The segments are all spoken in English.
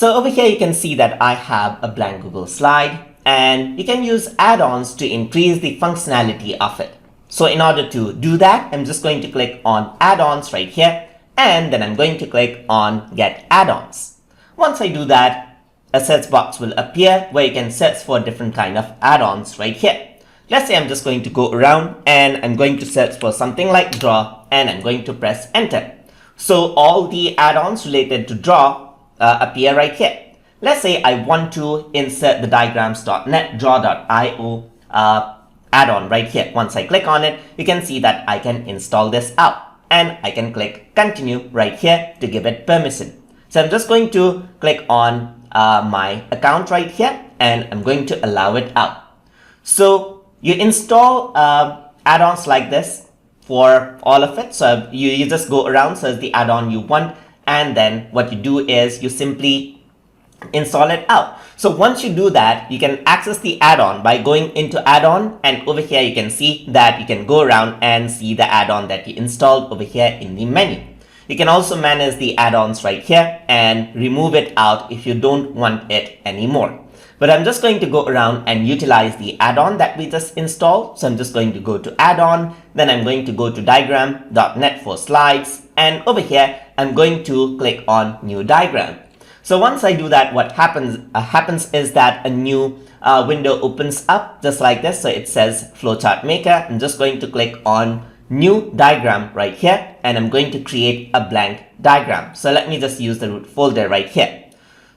So over here you can see that I have a blank Google slide, and you can use add-ons to increase the functionality of it. So in order to do that, I'm just going to click on add-ons right here, and then I'm going to click on get add-ons. Once I do that, a search box will appear where you can search for different kind of add-ons right here. Let's say I'm just going to go around and I'm going to search for something like draw, and I'm going to press enter. So all the add-ons related to draw appear right here. Let's say I want to insert the diagrams.net draw.io add-on right here. Once I click on it, you can see that I can install this out, and I can click continue right here to give it permission. So I'm just going to click on my account right here, and I'm going to allow it out. So you install add-ons like this for all of it. So you just go around, search the add-on you want, and then what you do is you simply install it out. So once you do that, you can access the add-on by going into add-on, and over here you can see that you can go around and see the add-on that you installed over here in the menu. You can also manage the add-ons right here and remove it out if you don't want it anymore. But I'm just going to go around and utilize the add-on that we just installed. So I'm just going to go to add-on, then I'm going to go to diagram.net for slides, and over here I'm going to click on new diagram. So once I do that, what happens is that a new window opens up just like this. So it says flowchart maker. I'm just going to click on new diagram right here, and I'm going to create a blank diagram. So let me just use the root folder right here.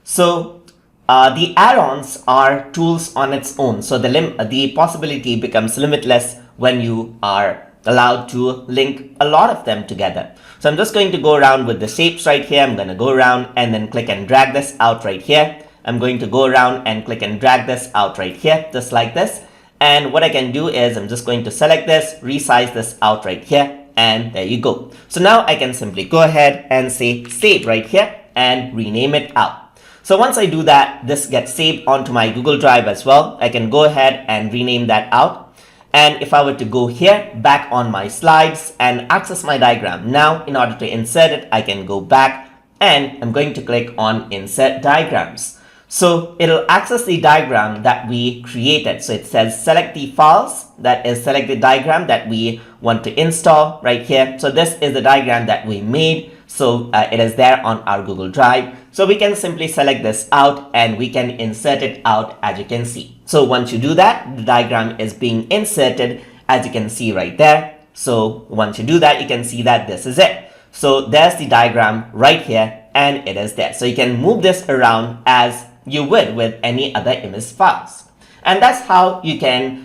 So the add-ons are tools on its own. So the possibility becomes limitless when you are allowed to link a lot of them together. So I'm just going to go around with the shapes right here. I'm going to go around and then click and drag this out right here. I'm going to go around and click and drag this out right here, just like this. And what I can do is I'm just going to select this, resize this out right here, and there you go. So now I can simply go ahead and say save right here and rename it out. So once I do that, this gets saved onto my Google Drive as well. I can go ahead and rename that out. And if I were to go here back on my slides and access my diagram, now in order to insert it, I can go back and I'm going to click on insert diagrams. So it'll access the diagram that we created. So it says select the files, that is select the diagram that we want to install right here. So this is the diagram that we made. So it is there on our Google Drive. So we can simply select this out and we can insert it out, as you can see. So once you do that, the diagram is being inserted, as you can see right there. So once you do that, you can see that this is it. So there's the diagram right here, and it is there. So you can move this around as you would with any other image files. And that's how you can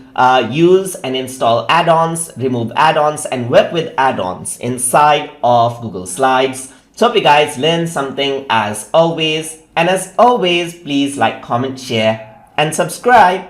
use and install add-ons, remove add-ons, and work with add-ons inside of Google Slides. So hope you guys learned something as always. And as always, please like, comment, share, and subscribe.